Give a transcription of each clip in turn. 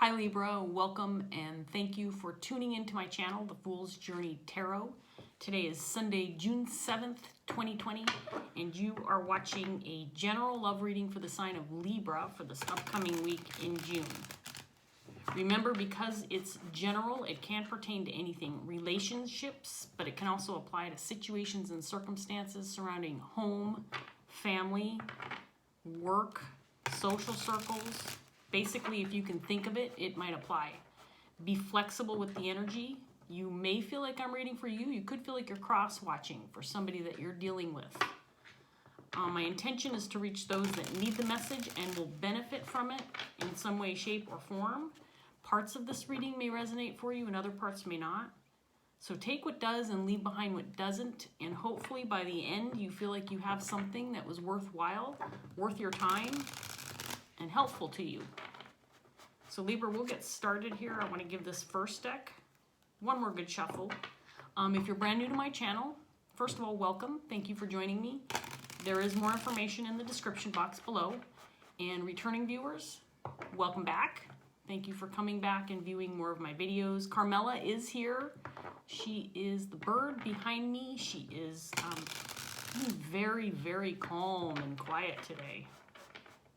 Hi Libra, welcome and thank you for tuning into my channel, The Fool's Journey Tarot. Today is Sunday, June 7th, 2020, and you are watching a general love reading for the sign of Libra for this upcoming week in June. Remember, because it's general, it can pertain to anything, relationships, but it can also apply to situations and circumstances surrounding home, family, work, social circles. Basically, if you can think of it, it might apply. Be flexible with the energy. You may feel like I'm reading for you. You could feel like you're cross-watching for somebody that you're dealing with. My intention is to reach those that need the message and will benefit from it in some way, shape, or form. Parts of this reading may resonate for you and other parts may not. So take what does and leave behind what doesn't, and hopefully by the end you feel like you have something that was worthwhile, worth your time, and helpful to you. So Libra, we'll get started here. I want to give this first deck one more good shuffle. If you're brand new to my channel, first of all, welcome. Thank you for joining me. There is more information in the description box below. And returning viewers, welcome back. Thank you for coming back and viewing more of my videos. Carmela is here. She is the bird behind me. She is very, very calm and quiet today.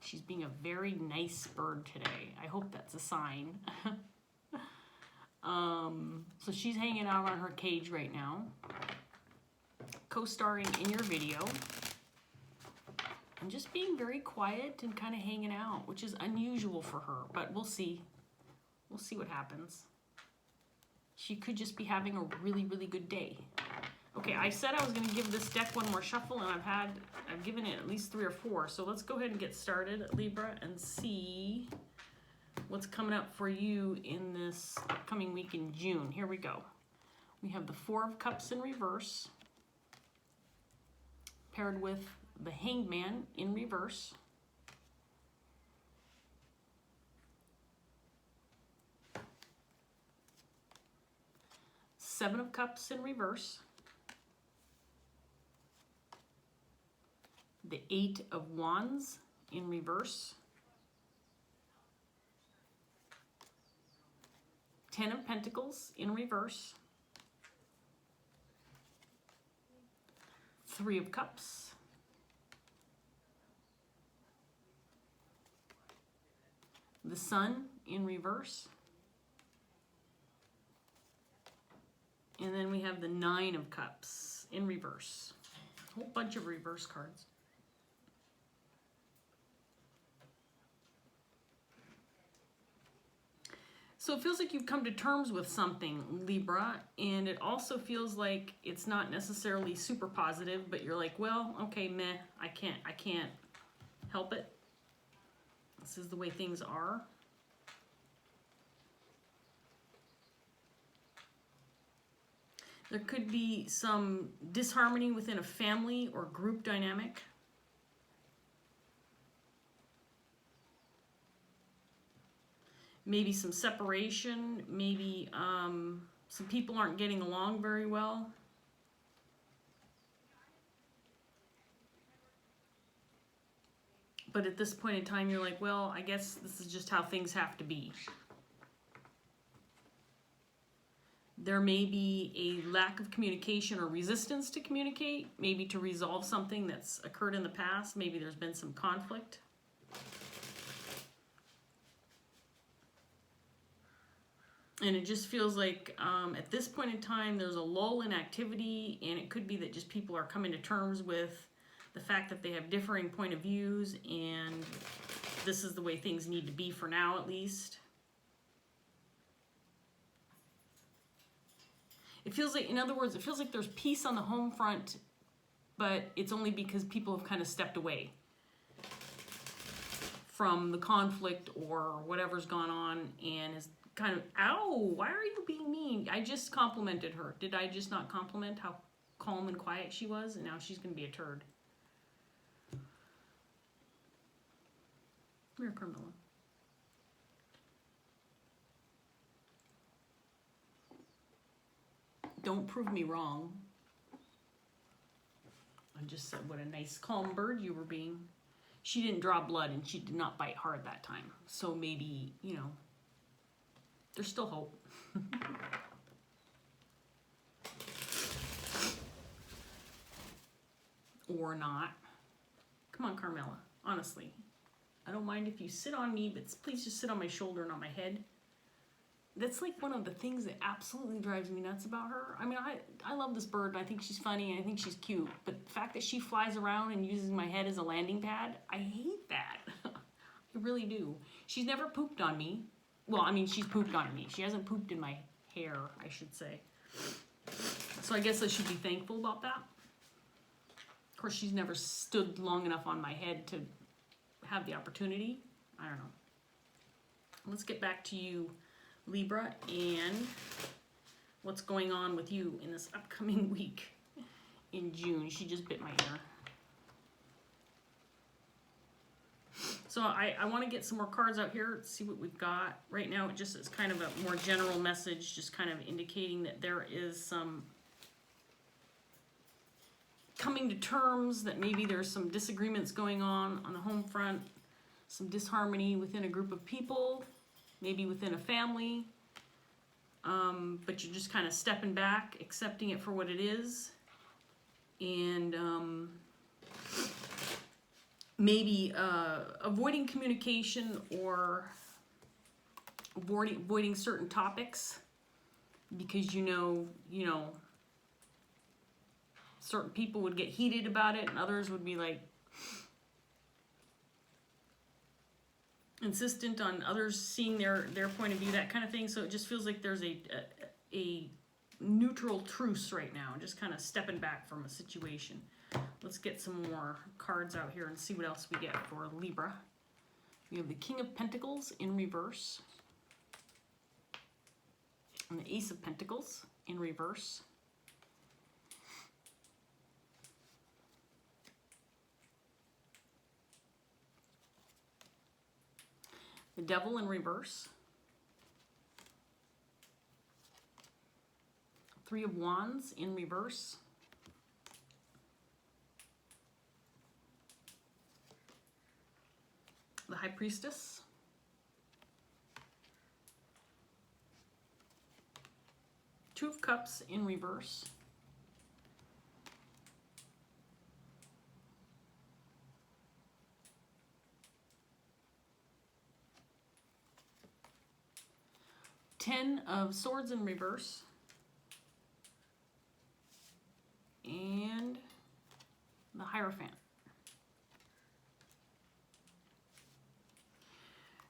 She's being a very nice bird today. I hope that's a sign. So she's hanging out on her cage right now, co-starring in your video, and just being very quiet and kind of hanging out, which is unusual for her, but we'll see. We'll see what happens. She could just be having a really, really good day. Okay, I said I was going to give this deck one more shuffle, and I've given it at least 3 or 4. So let's go ahead and get started, Libra, and see what's coming up for you in this upcoming week in June. Here we go. We have the 4 of Cups in reverse, paired with the Hanged Man in reverse. Seven of Cups in reverse. The 8 of Wands in reverse. 10 of Pentacles in reverse. 3 of Cups. The Sun in reverse. And then we have the 9 of Cups in reverse. A whole bunch of reverse cards. So it feels like you've come to terms with something, Libra, and it also feels like it's not necessarily super positive, but you're like, well, okay, meh, I can't help it. This is the way things are. There could be some disharmony within a family or group dynamic. Maybe some separation, maybe some people aren't getting along very well. But at this point in time, you're like, well, I guess this is just how things have to be. There may be a lack of communication or resistance to communicate, maybe to resolve something that's occurred in the past. Maybe there's been some conflict. And it just feels like at this point in time, there's a lull in activity, and it could be that just people are coming to terms with the fact that they have differing point of views, and this is the way things need to be for now, at least. It feels like, in other words, it feels like there's peace on the home front, but it's only because people have kind of stepped away from the conflict or whatever's gone on, and is kind of, ow, why are you being mean? I just complimented her. Did I just not compliment how calm and quiet she was? And now she's going to be a turd. Come here, Carmela. Don't prove me wrong. I just said what a nice calm bird you were being. She didn't draw blood and she did not bite hard that time. So maybe, you know, There's still hope. Or not. Come on, Carmela. Honestly. I don't mind if you sit on me, but please just sit on my shoulder and on my head. That's like one of the things that absolutely drives me nuts about her. I mean, I love this bird, and I think she's funny, and I think she's cute. But the fact that she flies around and uses my head as a landing pad, I hate that. I really do. She's never pooped on me. Well, I mean, she's pooped on me. She hasn't pooped in my hair, I should say. So I guess I should be thankful about that. Of course, she's never stood long enough on my head to have the opportunity. I don't know. Let's get back to you, Libra, and what's going on with you in this upcoming week in June. She just bit my ear. So I want to get some more cards out here, see what we've got. Right now it just is kind of a more general message, just kind of indicating that there is some coming to terms, that maybe there's some disagreements going on the home front, some disharmony within a group of people, maybe within a family, but you're just kind of stepping back, accepting it for what it is, and maybe avoiding communication or avoiding certain topics because you know, certain people would get heated about it and others would be like insistent on others seeing their point of view, that kind of thing. So it just feels like there's a neutral truce right now, just kind of stepping back from a situation. Let's get some more cards out here and see what else we get for Libra. We have the King of Pentacles in reverse and the Ace of Pentacles in reverse. The Devil in reverse. Three of Wands in reverse. The High Priestess. Two of Cups in reverse. Ten of Swords in reverse. And the Hierophant.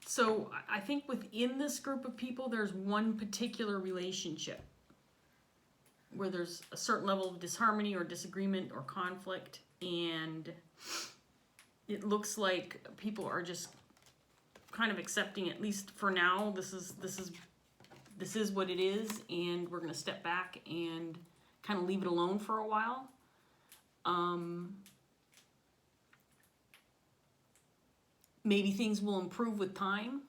So I think within this group of people, there's one particular relationship where there's a certain level of disharmony or disagreement or conflict, and it looks like people are just kind of accepting, at least for now, this is what it is, and we're going to step back and kind of leave it alone for a while. Maybe things will improve with time.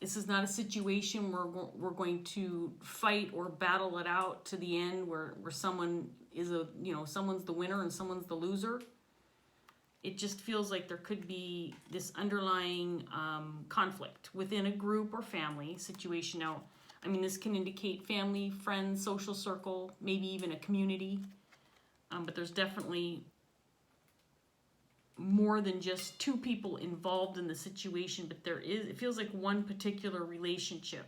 This is not a situation where we're going to fight or battle it out to the end where someone is someone's the winner and someone's the loser. It just feels like there could be this underlying conflict within a group or family situation. Now, I mean, this can indicate family, friends, social circle, maybe even a community. But there's definitely more than just two people involved in the situation, but it feels like one particular relationship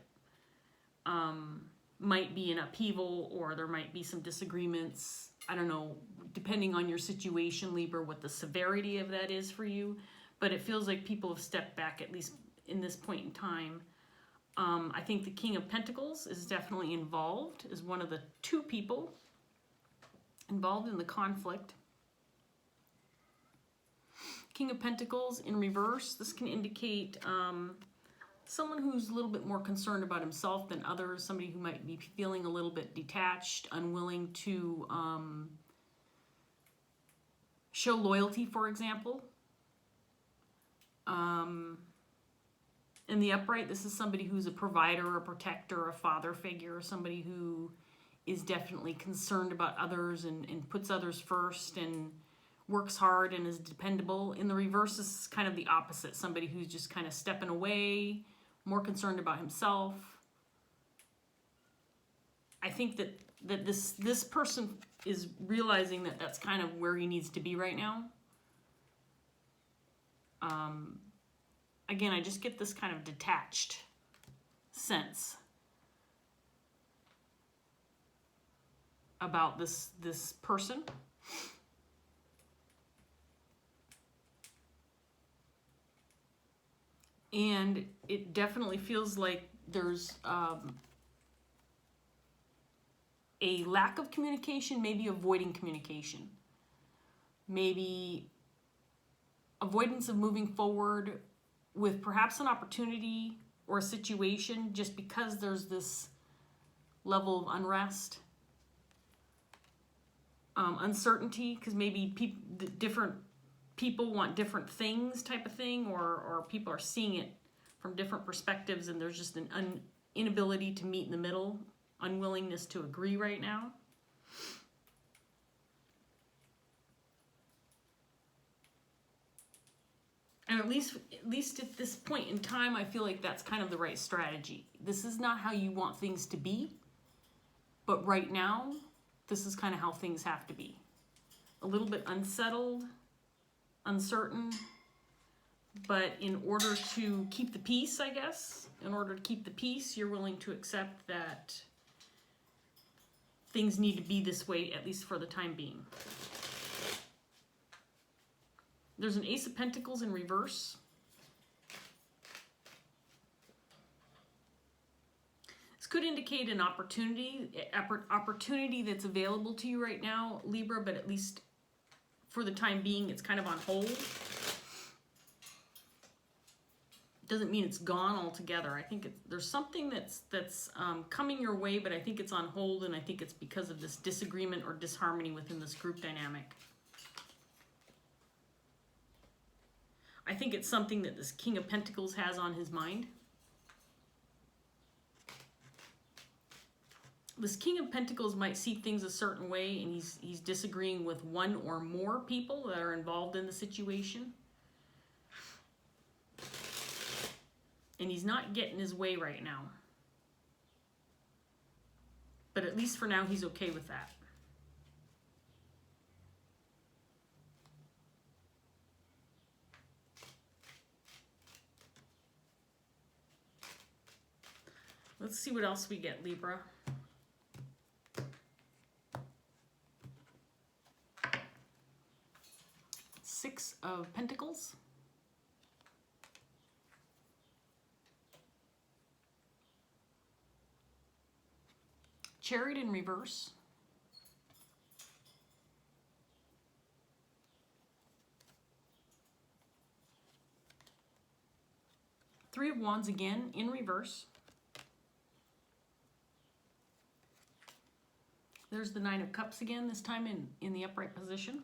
might be in upheaval, or there might be some disagreements. I don't know, depending on your situation, Libra, what the severity of that is for you, but it feels like people have stepped back, at least in this point in time. I think the King of Pentacles is definitely involved, is one of the two people involved in the conflict. King of Pentacles in reverse, this can indicate someone who's a little bit more concerned about himself than others, somebody who might be feeling a little bit detached, unwilling to show loyalty, for example. In the upright, this is somebody who's a provider, a protector, a father figure, somebody who is definitely concerned about others and puts others first and works hard and is dependable. In the reverse is kind of the opposite, somebody who's just kind of stepping away, more concerned about himself. I think that this person is realizing that that's kind of where he needs to be right now. Again, I just get this kind of detached sense about this person. And it definitely feels like there's a lack of communication, maybe avoiding communication. Maybe avoidance of moving forward with perhaps an opportunity or a situation just because there's this level of unrest. Uncertainty, because maybe different people want different things type of thing, or people are seeing it from different perspectives and there's just an inability to meet in the middle, unwillingness to agree right now. And at least at this point in time, I feel like that's kind of the right strategy. This is not how you want things to be, but right now, this is kind of how things have to be. A little bit unsettled, uncertain, but in order to keep the peace, I guess, in order to keep the peace, you're willing to accept that things need to be this way, at least for the time being. There's an Ace of Pentacles in reverse. This could indicate an opportunity that's available to you right now, Libra, but at least for the time being, it's kind of on hold. Doesn't mean it's gone altogether. I think there's something that's coming your way, but I think it's on hold, and I think it's because of this disagreement or disharmony within this group dynamic. I think it's something that this King of Pentacles has on his mind. This King of Pentacles might see things a certain way, and he's disagreeing with one or more people that are involved in the situation. And he's not getting his way right now. But at least for now, he's okay with that. Let's see what else we get, Libra. Six of Pentacles. Chariot in reverse. Three of Wands again in reverse. There's the Nine of Cups again, this time in the upright position.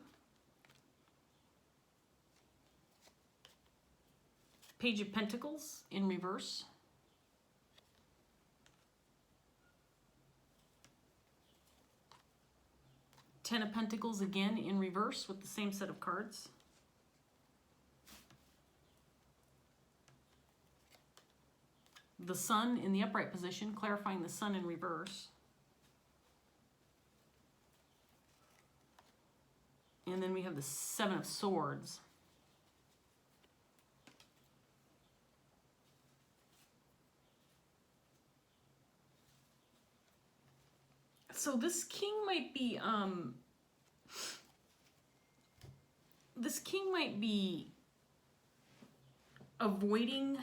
Page of Pentacles in reverse. Ten of Pentacles again in reverse with the same set of cards. The Sun in the upright position, clarifying the Sun in reverse. And then we have the Seven of Swords. So this king might be avoiding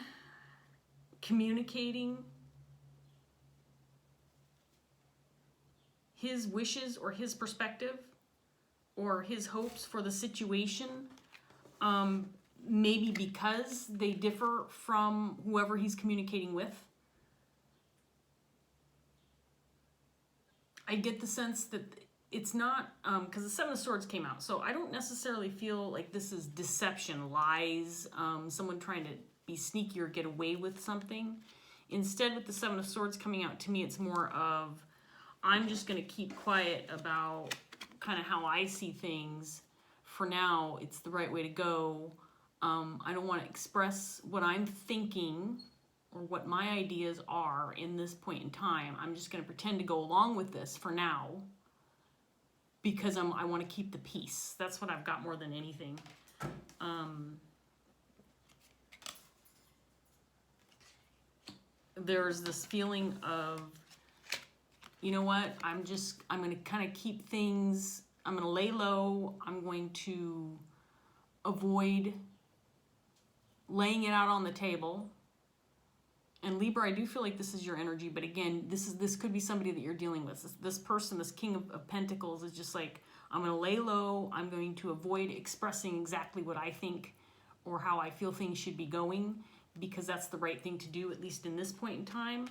communicating his wishes or his perspective or his hopes for the situation, maybe because they differ from whoever he's communicating with. I get the sense that it's not, because the Seven of Swords came out, so I don't necessarily feel like this is deception, lies, someone trying to be sneaky or get away with something. Instead, with the Seven of Swords coming out, to me it's more of, I'm just going to keep quiet about kind of how I see things for now, it's the right way to go. I don't want to express what I'm thinking or what my ideas are in this point in time. I'm just going to pretend to go along with this for now because I want to keep the peace. That's what I've got more than anything. There's this feeling of, you know what, I'm going to kind of keep things, I'm going to lay low, I'm going to avoid laying it out on the table. And Libra, I do feel like this is your energy, but again, this could be somebody that you're dealing with. This person, this King of Pentacles, is just like, I'm going to lay low, I'm going to avoid expressing exactly what I think or how I feel things should be going, because that's the right thing to do, at least in this point in time,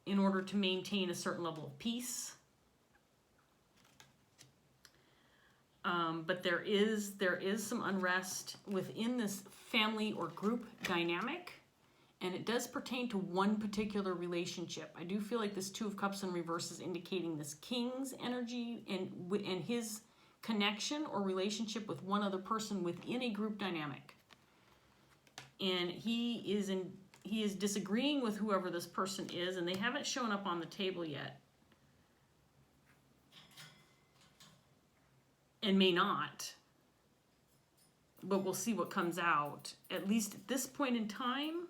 in order to maintain a certain level of peace. But there is some unrest within this family or group dynamic, and it does pertain to one particular relationship. I do feel like this Two of Cups in reverse is indicating this King's energy and his connection or relationship with one other person within a group dynamic. And he is disagreeing with whoever this person is, and they haven't shown up on the table yet. And may not. But we'll see what comes out. At least at this point in time,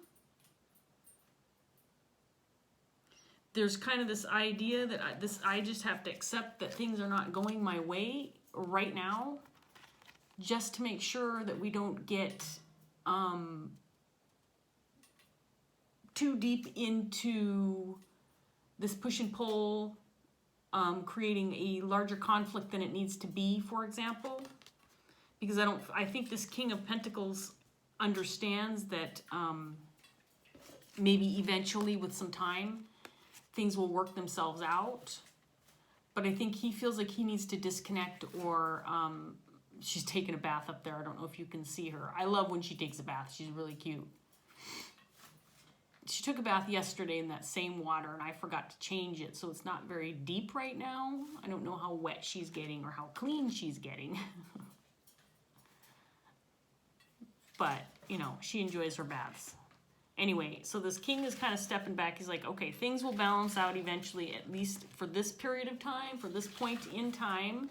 there's kind of this idea that I just have to accept that things are not going my way right now, just to make sure that we don't get too deep into this push and pull, creating a larger conflict than it needs to be, for example. Because I think this King of Pentacles understands that maybe eventually with some time, things will work themselves out. But I think he feels like he needs to disconnect, or she's taking a bath up there. I don't know if you can see her. I love when she takes a bath. She's really cute. She took a bath yesterday in that same water, and I forgot to change it, so it's not very deep right now. I don't know how wet she's getting or how clean she's getting. But, you know, she enjoys her baths. Anyway, so this King is kind of stepping back. He's like, okay, things will balance out eventually, at least for this period of time, for this point in time.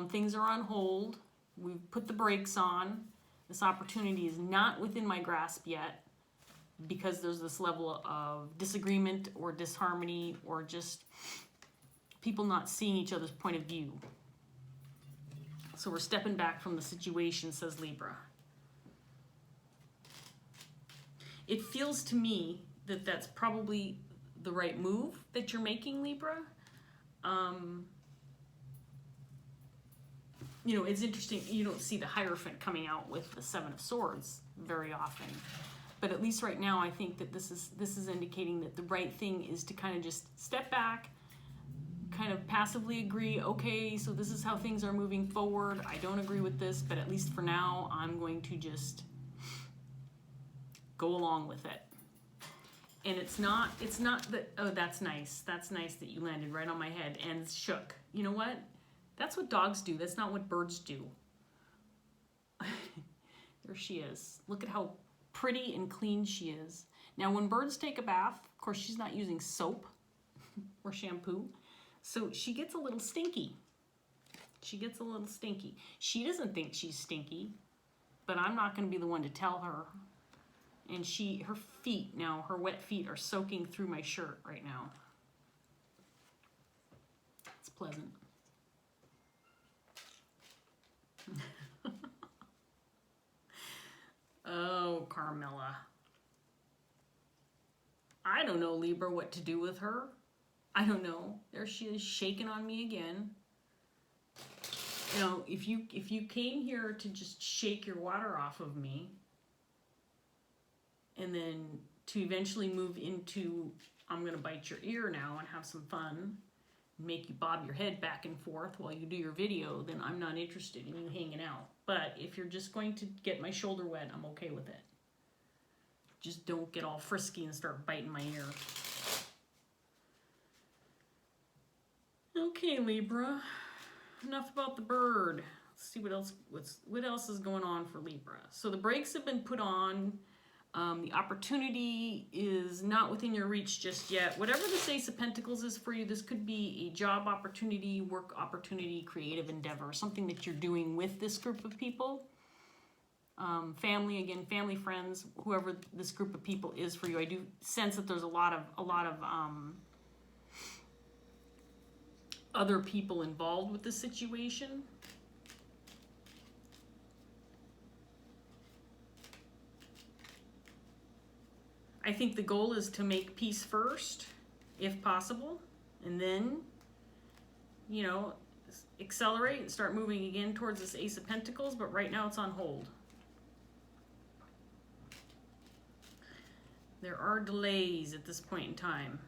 Things are on hold. We've put the brakes on. This opportunity is not within my grasp yet, because there's this level of disagreement or disharmony, or just people not seeing each other's point of view. So we're stepping back from the situation, says Libra. It feels to me that that's probably the right move that you're making, Libra. You know, it's interesting, you don't see the Hierophant coming out with the Seven of Swords very often. But at least right now, I think that this is indicating that the right thing is to kind of just step back, kind of passively agree, okay, so this is how things are moving forward. I don't agree with this, but at least for now, I'm going to just go along with it. And it's not that, oh, that's nice. That's nice that you landed right on my head and shook. You know what? That's what dogs do. That's not what birds do. There she is. Look at how pretty and clean she is. Now, when birds take a bath, of course, she's not using soap or shampoo, so she gets a little stinky. She gets a little stinky. She doesn't think she's stinky, but I'm not going to be the one to tell her. And her feet now, her wet feet are soaking through my shirt right now. It's pleasant. Oh, Carmilla. I don't know, Libra, what to do with her. I don't know. There she is, shaking on me again. You know, if you came here to just shake your water off of me, and then to eventually move into, I'm going to bite your ear now and have some fun, make you bob your head back and forth while you do your video, then I'm not interested in you hanging out. But if you're just going to get my shoulder wet, I'm okay with it. Just don't get all frisky and start biting my ear. Okay, Libra. Enough about the bird. see what else is going on for Libra. So the brakes have been put on. The opportunity is not within your reach just yet. Whatever this Ace of Pentacles is for you, this could be a job opportunity, work opportunity, creative endeavor, something that you're doing with this group of people. Family, again, family, friends, whoever this group of people is for you. I do sense that there's a lot of other people involved with the situation. I think the goal is to make peace first, if possible, and then, you know, accelerate and start moving again towards this Ace of Pentacles, but right now it's on hold. There are delays at this point in time.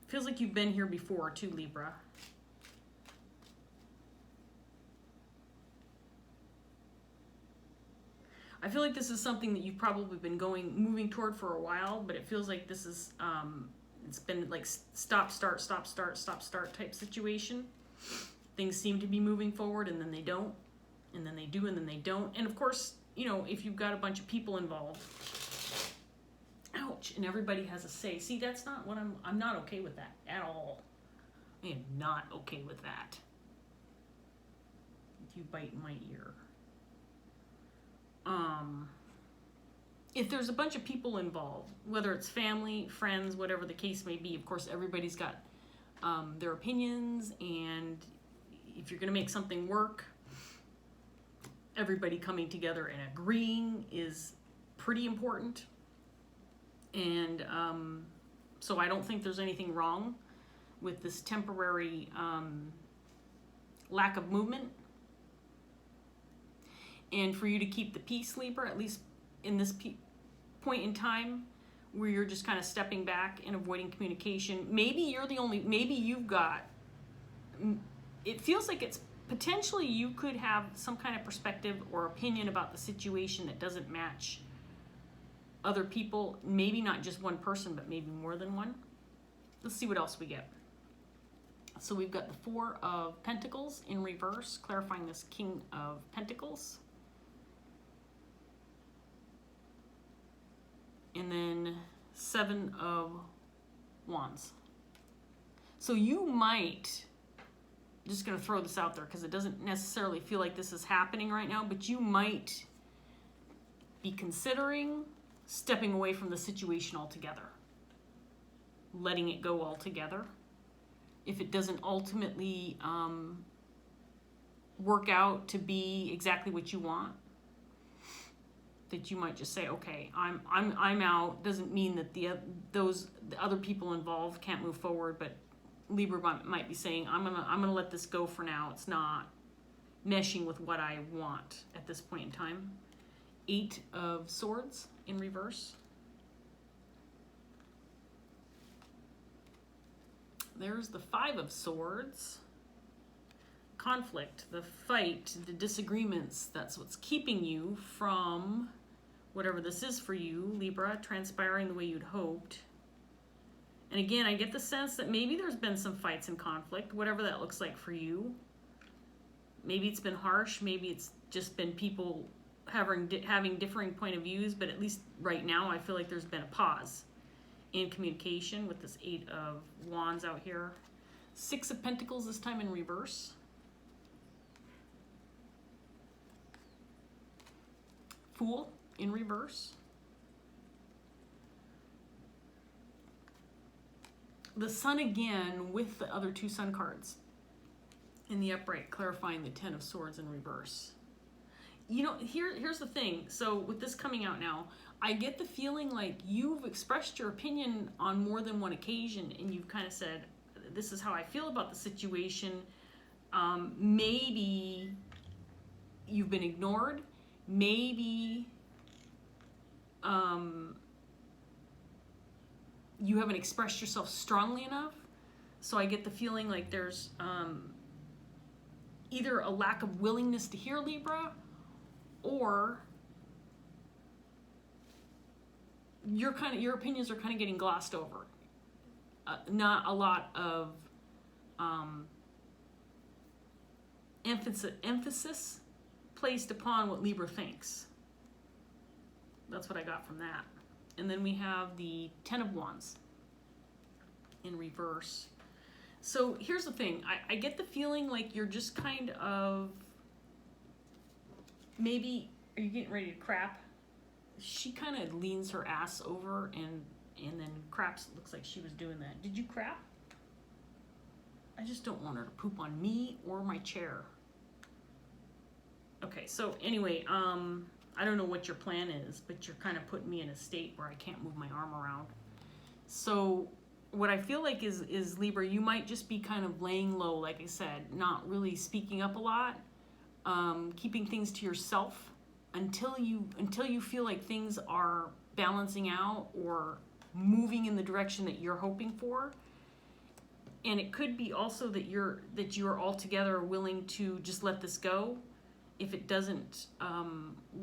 Feels like you've been here before too, Libra. I feel like this is something that you've probably been moving toward for a while, but it feels like this is, it's been like stop, start, stop, start, stop, start type situation. Things seem to be moving forward and then they don't, and then they do, and then they don't. And of course, you know, if you've got a bunch of people involved, ouch, and everybody has a say. See, that's not what I'm not okay with that at all. I am not okay with that. You bite in my ear. If there's a bunch of people involved, whether it's family, friends, whatever the case may be, of course, everybody's got their opinions, and if you're going to make something work, everybody coming together and agreeing is pretty important. And so I don't think there's anything wrong with this temporary lack of movement. And for you to keep the peace, Libra, at least in this point in time where you're just kind of stepping back and avoiding communication. Maybe you're the only, maybe you've got, it feels like it's potentially you could have some kind of perspective or opinion about the situation that doesn't match other people. Maybe not just one person, but maybe more than one. Let's see what else we get. So we've got the Four of Pentacles in reverse, clarifying this King of Pentacles. And then Seven of Wands. So you might, just going to throw this out there because it doesn't necessarily feel like this is happening right now, but you might be considering stepping away from the situation altogether, letting it go altogether. If it doesn't ultimately work out to be exactly what you want, that you might just say, okay, I'm out. Doesn't mean that the other people involved can't move forward, but Libra might be saying, I'm gonna let this go for now. It's not meshing with what I want at this point in time. Eight of Swords in reverse. There's the Five of Swords. Conflict, the fight, the disagreements, that's what's keeping you from whatever this is for you, Libra, transpiring the way you'd hoped. And again, I get the sense that maybe there's been some fights and conflict, whatever that looks like for you. Maybe it's been harsh, maybe it's just been people having differing point of views, but at least right now I feel like there's been a pause in communication with this Eight of Wands out here. Six of Pentacles this time in reverse. Fool in reverse. The Sun again with the other two Sun cards in the upright, clarifying the Ten of Swords in reverse. You know, here's the thing. So with this coming out now, I get the feeling like you've expressed your opinion on more than one occasion, and you've kind of said, this is how I feel about the situation. Maybe you've been ignored. Maybe you haven't expressed yourself strongly enough. So I get the feeling like there's either a lack of willingness to hear, Libra, or your opinions are kind of getting glossed over. Not a lot of emphasis placed upon what Libra thinks. That's what I got from that. And then we have the Ten of Wands in reverse. So here's the thing. I get the feeling like you're just kind of, maybe, are you getting ready to crap? She kind of leans her ass over and then craps. It looks like she was doing that. Did you crap? I just don't want her to poop on me or my chair. Okay, so anyway, I don't know what your plan is, but you're kind of putting me in a state where I can't move my arm around. So what I feel like is Libra, you might just be kind of laying low, like I said, not really speaking up a lot, keeping things to yourself until you feel like things are balancing out or moving in the direction that you're hoping for. And it could be also that you're altogether willing to just let this go if it doesn't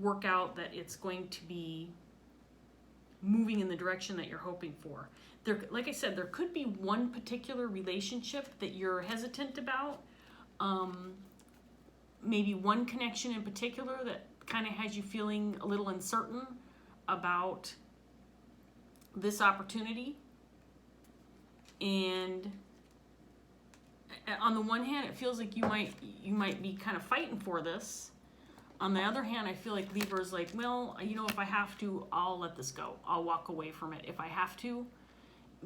work out, that it's going to be moving in the direction that you're hoping for. There, like I said, there could be one particular relationship that you're hesitant about. Maybe one connection in particular that kind of has you feeling a little uncertain about this opportunity. And on the one hand, it feels like you might be kind of fighting for this. On the other hand, I feel like Libra's like, well, you know, if I have to, I'll let this go. I'll walk away from it if I have to,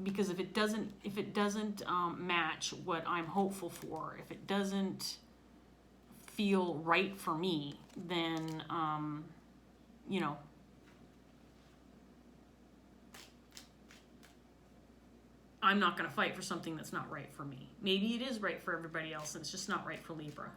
because if it doesn't match what I'm hopeful for, if it doesn't feel right for me, then you know, I'm not going to fight for something that's not right for me. Maybe it is right for everybody else, and it's just not right for Libra.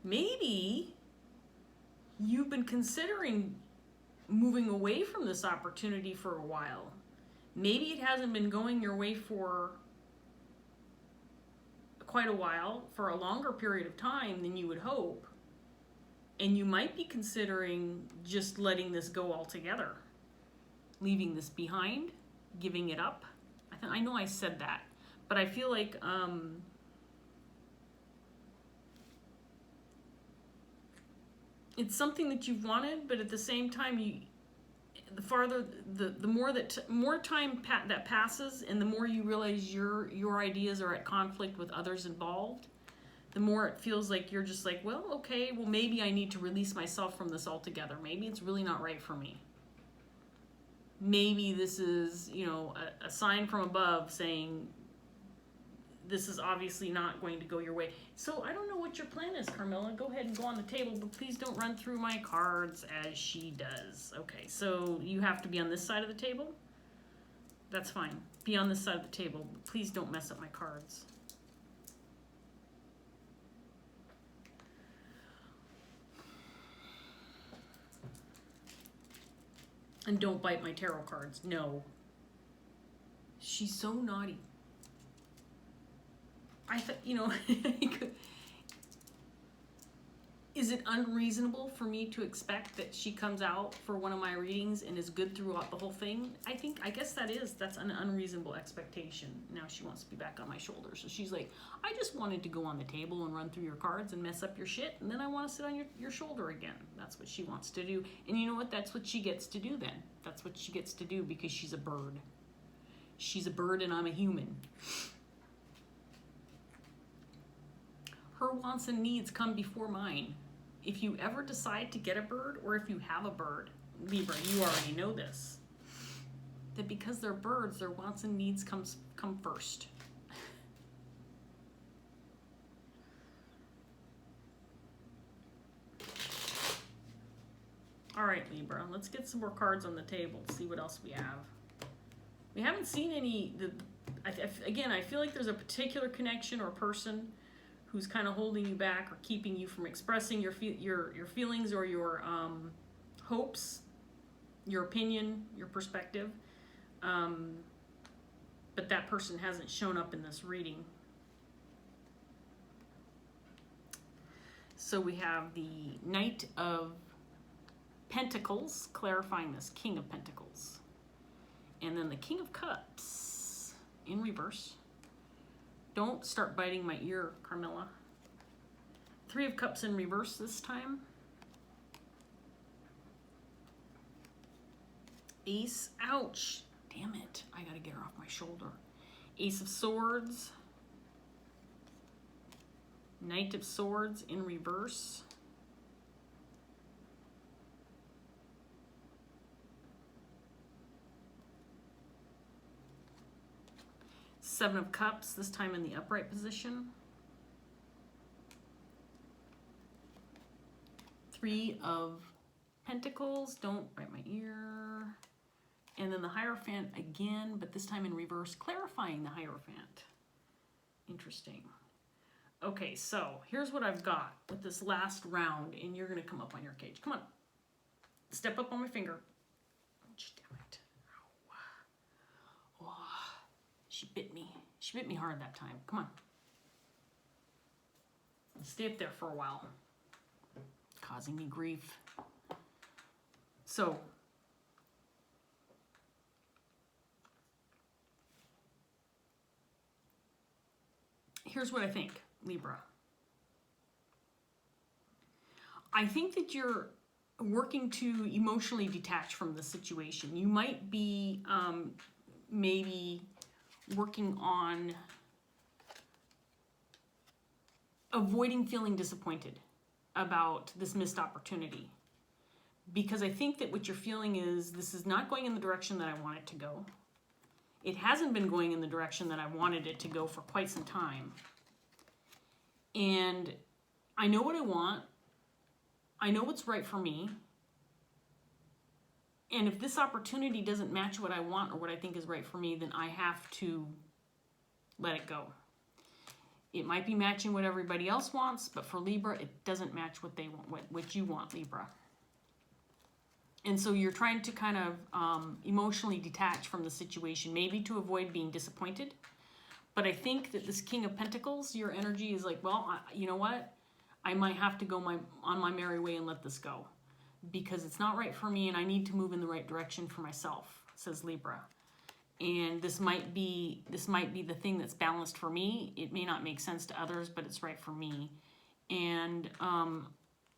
Maybe you've been considering moving away from this opportunity for a while. Maybe it hasn't been going your way for quite a while, for a longer period of time than you would hope. And you might be considering just letting this go altogether, leaving this behind, giving it up. I know I said that, but I feel like it's something that you've wanted, but at the same time, more time that passes, and the more you realize your ideas are at conflict with others involved, the more it feels like you're just like, well, okay, well, maybe I need to release myself from this altogether. Maybe it's really not right for me. Maybe this is, you know, a sign from above saying this is obviously not going to go your way. So I don't know what your plan is, Carmilla. Go ahead and go on the table, but please don't run through my cards as she does. Okay, so you have to be on this side of the table? That's fine. Be on this side of the table, but please don't mess up my cards. And don't bite my tarot cards. No. She's so naughty. You know, is it unreasonable for me to expect that she comes out for one of my readings and is good throughout the whole thing? I guess that's an unreasonable expectation. Now she wants to be back on my shoulder. So she's like, I just wanted to go on the table and run through your cards and mess up your shit, and then I want to sit on your shoulder again. That's what she wants to do. And you know what? That's what she gets to do then. That's what she gets to do because she's a bird. She's a bird and I'm a human. Her wants and needs come before mine. If you ever decide to get a bird, or if you have a bird, Libra, you already know this, that because they're birds, their wants and needs come first. All right, Libra, let's get some more cards on the table, see what else we have. We haven't seen any, again, I feel like there's a particular connection or person who's kind of holding you back or keeping you from expressing your feelings or your hopes, your opinion, your perspective. But that person hasn't shown up in this reading. So we have the Knight of Pentacles, clarifying this King of Pentacles. And then the King of Cups in reverse. Don't start biting my ear, Carmilla. Three of Cups in reverse this time. Ace, ouch, damn it, I gotta get her off my shoulder. Ace of Swords. Knight of Swords in reverse. Seven of Cups, this time in the upright position. Three of Pentacles, don't bite my ear. And then the Hierophant again, but this time in reverse, clarifying the Hierophant. Interesting. Okay, so here's what I've got with this last round, and you're gonna come up on your cage. Come on, step up on my finger. Damn it. Oh, she bit me. She bit me hard that time. Come on. Stay up there for a while. Causing me grief. So, here's what I think, Libra. I think that you're working to emotionally detach from the situation. You might be maybe working on avoiding feeling disappointed about this missed opportunity. Because I think that what you're feeling is this is not going in the direction that I want it to go. It hasn't been going in the direction that I wanted it to go for quite some time. And I know what I want. I know what's right for me. And if this opportunity doesn't match what I want or what I think is right for me, then I have to let it go. It might be matching what everybody else wants, but for Libra, it doesn't match what they want, what you want, Libra. And so you're trying to kind of emotionally detach from the situation, maybe to avoid being disappointed. But I think that this King of Pentacles, your energy is like, well, you know what? I might have to go on my merry way and let this go. Because it's not right for me and I need to move in the right direction for myself, says Libra. And this might be the thing that's balanced for me. It may not make sense to others, but it's right for me. And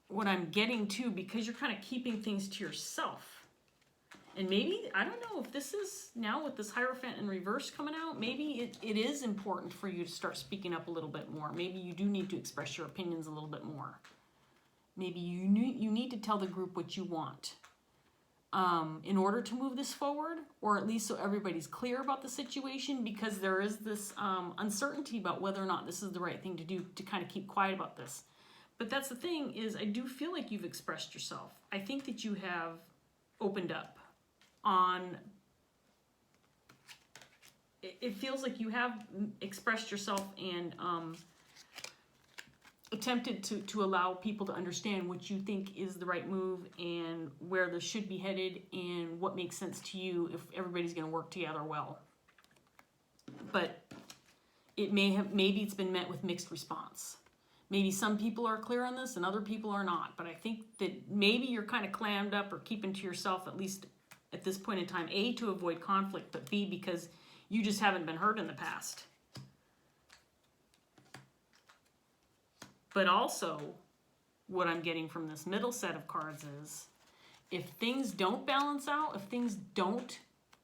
what I'm getting to, because you're kind of keeping things to yourself, and maybe, I don't know if this is, now with this Hierophant in reverse coming out, maybe it is important for you to start speaking up a little bit more. Maybe you do need to express your opinions a little bit more. Maybe you need to tell the group what you want in order to move this forward, or at least so everybody's clear about the situation, because there is this uncertainty about whether or not this is the right thing to do, to kind of keep quiet about this. But that's the thing, is I do feel like you've expressed yourself. I think that you have opened up on, it feels like you have expressed yourself and attempted to allow people to understand what you think is the right move and where this should be headed and what makes sense to you if everybody's going to work together well. But it maybe it's been met with mixed response. Maybe some people are clear on this and other people are not. But I think that maybe you're kind of clammed up or keeping to yourself, at least at this point in time, A, to avoid conflict, but B, because you just haven't been heard in the past. But also, what I'm getting from this middle set of cards is, if things don't balance out, if things don't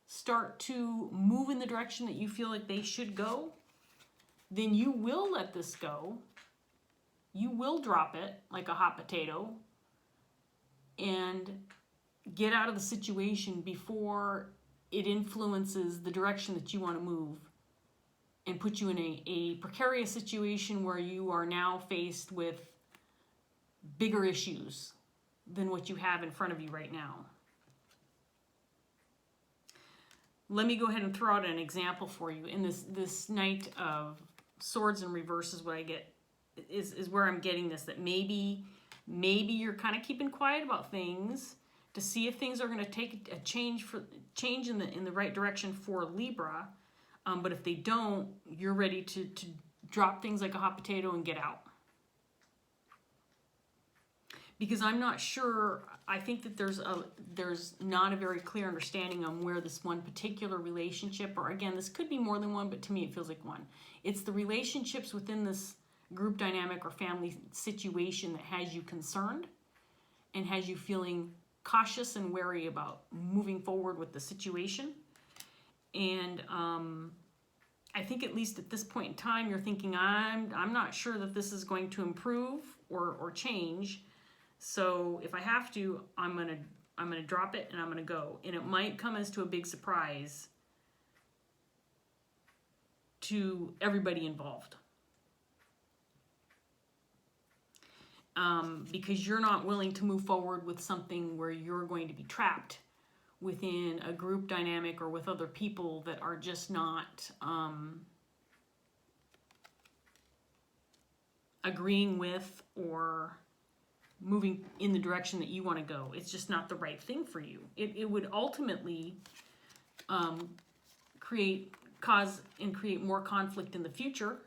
start to move in the direction that you feel like they should go, then you will let this go. You will drop it like a hot potato and get out of the situation before it influences the direction that you want to move and put you in a precarious situation where you are now faced with bigger issues than what you have in front of you right now. Let me go ahead and throw out an example for you. In this Knight of Swords in reverse is what I get, is where I'm getting this, that maybe you're kind of keeping quiet about things to see if things are going to take a change in the right direction for Libra. But if they don't, you're ready to drop things like a hot potato and get out. because I'm not sure. I think that there's not a very clear understanding on where this one particular relationship, or again, this could be more than one, but to me it feels like one. It's the relationships within this group dynamic or family situation that has you concerned and has you feeling cautious and wary about moving forward with the situation. And I think at least at this point in time, you're thinking, I'm not sure that this is going to improve or change. So if I have to, I'm gonna drop it and I'm gonna go. And it might come as to a big surprise to everybody involved. Because you're not willing to move forward with something where you're going to be trapped within a group dynamic or with other people that are just not agreeing with or moving in the direction that you want to go. It's just not the right thing for you. It would ultimately create more conflict in the future.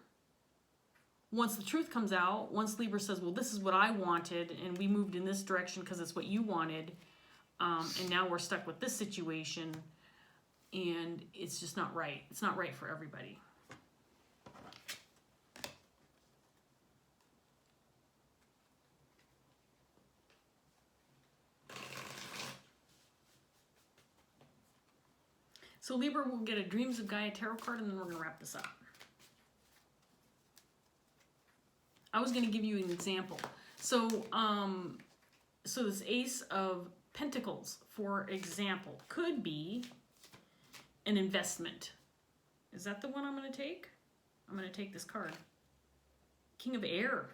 Once the truth comes out, once Libra says, well, this is what I wanted, and we moved in this direction because it's what you wanted, and now we're stuck with this situation, and it's just not right. It's not right for everybody. So Libra will get a Dreams of Gaia tarot card, and then we're going to wrap this up. I was going to give you an example. So, so this Ace of Pentacles, for example, could be an investment. Is that the one I'm going to take? I'm going to take this card. King of Air.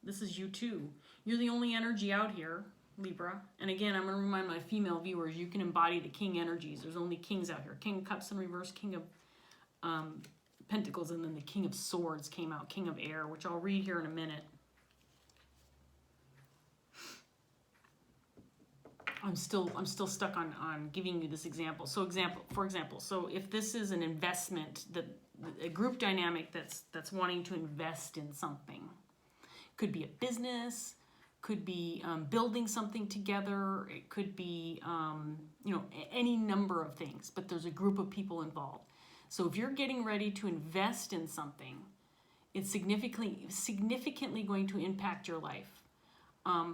This is you too. You're the only energy out here, Libra. And again, I'm going to remind my female viewers, you can embody the king energies. There's only kings out here. King of Cups in reverse, King of Pentacles, and then the King of Swords came out, King of Air, which I'll read here in a minute. I'm still stuck on giving you this example. So for example, so if this is an investment, a group dynamic that's wanting to invest in something, could be a business, could be building something together, it could be any number of things, but there's a group of people involved. So if you're getting ready to invest in something, it's significantly going to impact your life.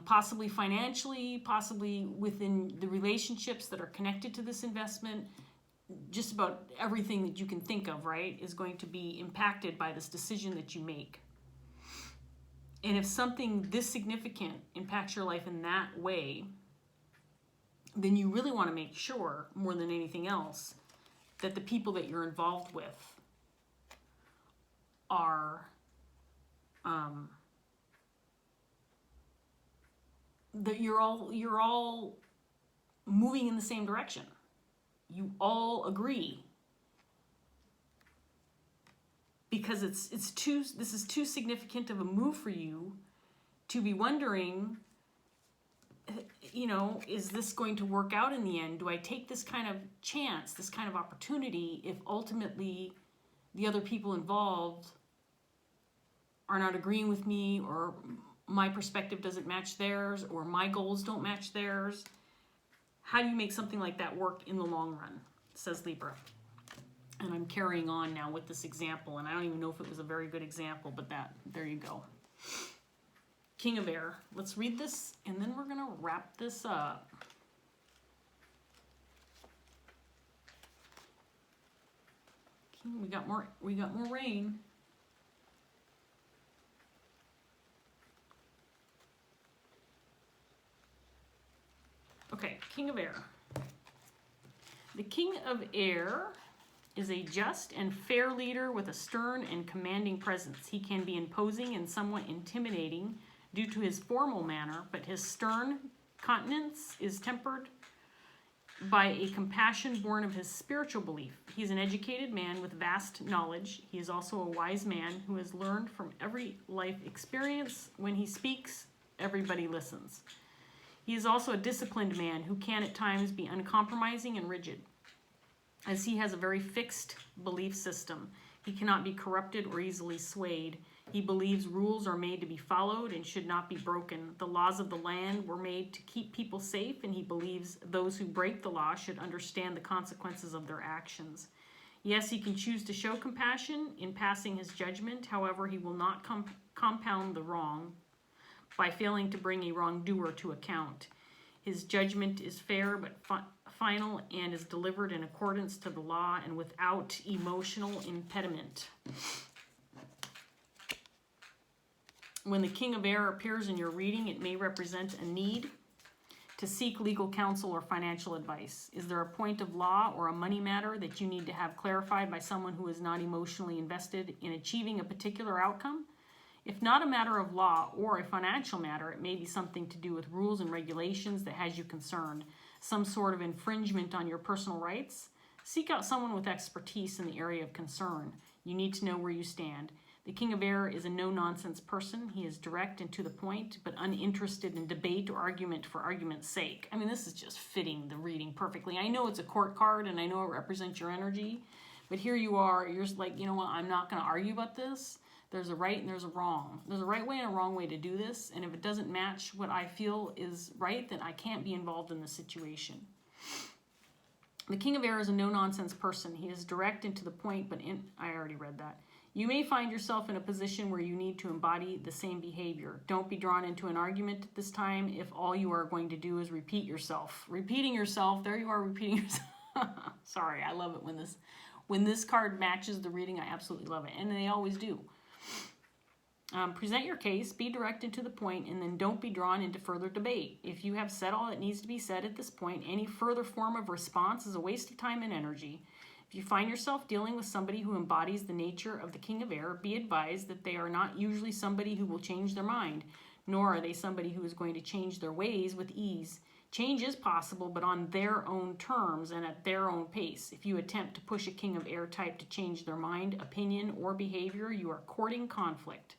Possibly financially, possibly within the relationships that are connected to this investment. Just about everything that you can think of, right, is going to be impacted by this decision that you make. And if something this significant impacts your life in that way, then you really want to make sure, more than anything else, that the people that you're involved with are that you're all moving in the same direction. You all agree, because this is too significant of a move for you to be wondering, is this going to work out in the end? Do I take this kind of chance, this kind of opportunity, if ultimately the other people involved are not agreeing with me, or my perspective doesn't match theirs, or my goals don't match theirs? How do you make something like that work in the long run, says Libra. And I'm carrying on now with this example, and I don't even know if it was a very good example, but there you go. King of Air. Let's read this, and then we're going to wrap this up. We got more rain. Okay, King of Air. The King of Air is a just and fair leader with a stern and commanding presence. He can be imposing and somewhat intimidating due to his formal manner, but his stern countenance is tempered by a compassion born of his spiritual belief. He's an educated man with vast knowledge. He is also a wise man who has learned from every life experience. When he speaks, everybody listens. He is also a disciplined man who can at times be uncompromising and rigid, as he has a very fixed belief system. He cannot be corrupted or easily swayed. He believes rules are made to be followed and should not be broken. The laws of the land were made to keep people safe, and he believes those who break the law should understand the consequences of their actions. Yes, he can choose to show compassion in passing his judgment. However, he will not compound the wrong by failing to bring a wrongdoer to account. His judgment is fair but final and is delivered in accordance to the law and without emotional impediment. When the King of Air appears in your reading, it may represent a need to seek legal counsel or financial advice. Is there a point of law or a money matter that you need to have clarified by someone who is not emotionally invested in achieving a particular outcome? If not a matter of law or a financial matter, it may be something to do with rules and regulations that has you concerned, some sort of infringement on your personal rights. Seek out someone with expertise in the area of concern. You need to know where you stand. The King of Air is a no-nonsense person. He is direct and to the point, but uninterested in debate or argument for argument's sake. I mean, this is just fitting the reading perfectly. I know it's a court card, and I know it represents your energy, but here you are. You're just like, you know what, I'm not going to argue about this. There's a right and there's a wrong. There's a right way and a wrong way to do this, and if it doesn't match what I feel is right, then I can't be involved in the situation. The King of Air is a no-nonsense person. He is direct and to the point, but I already read that. You may find yourself in a position where you need to embody the same behavior. Don't be drawn into an argument at this time if all you are going to do is repeat yourself. Repeating yourself, there you are repeating yourself. Sorry, I love it when this card matches the reading. I absolutely love it, and they always do. Present your case, be direct and to the point, and then don't be drawn into further debate. If you have said all that needs to be said at this point, any further form of response is a waste of time and energy. If you find yourself dealing with somebody who embodies the nature of the King of Air, be advised that they are not usually somebody who will change their mind, nor are they somebody who is going to change their ways with ease. Change is possible, but on their own terms and at their own pace. If you attempt to push a King of Air type to change their mind, opinion, or behavior, you are courting conflict.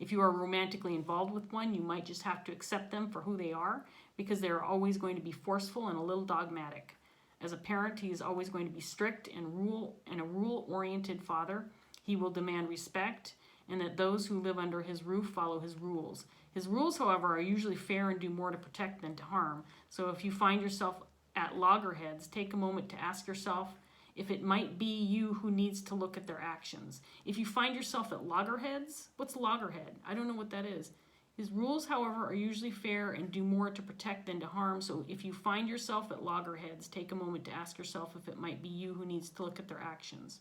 If you are romantically involved with one, you might just have to accept them for who they are, because they are always going to be forceful and a little dogmatic. As a parent, he is always going to be strict and a rule-oriented father. He will demand respect, and that those who live under his roof follow his rules. His rules, however, are usually fair and do more to protect than to harm. So if you find yourself at loggerheads, take a moment to ask yourself if it might be you who needs to look at their actions. If you find yourself at loggerheads, what's loggerhead? I don't know what that is. His rules, however, are usually fair and do more to protect than to harm. So if you find yourself at loggerheads, take a moment to ask yourself if it might be you who needs to look at their actions.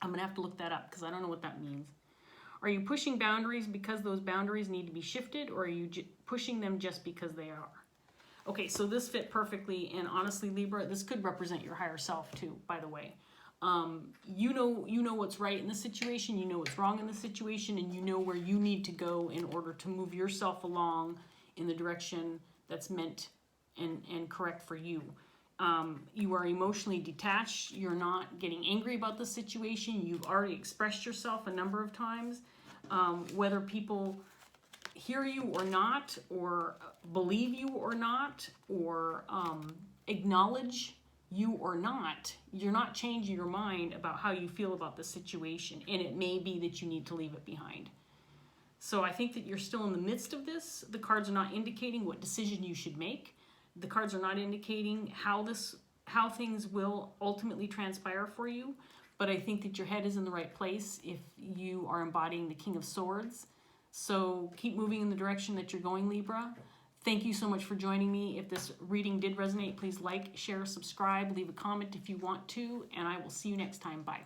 I'm going to have to look that up because I don't know what that means. Are you pushing boundaries because those boundaries need to be shifted, or are you pushing them just because they are? Okay, so this fit perfectly, and honestly, Libra, this could represent your higher self too, by the way. You know what's right in the situation, you know what's wrong in the situation, and you know where you need to go in order to move yourself along in the direction that's meant and correct for you. You are emotionally detached. You're not getting angry about the situation. You've already expressed yourself a number of times. Whether people hear you or not, or believe you or not, or acknowledge you or not, you're not changing your mind about how you feel about the situation, and it may be that you need to leave it behind. So I think that you're still in the midst of this. The cards are not indicating what decision you should make. The cards are not indicating how things will ultimately transpire for you, but I think that your head is in the right place if you are embodying the King of Swords. So keep moving in the direction that you're going, Libra. Thank you so much for joining me. If this reading did resonate, please like, share, subscribe, leave a comment if you want to, and I will see you next time. Bye.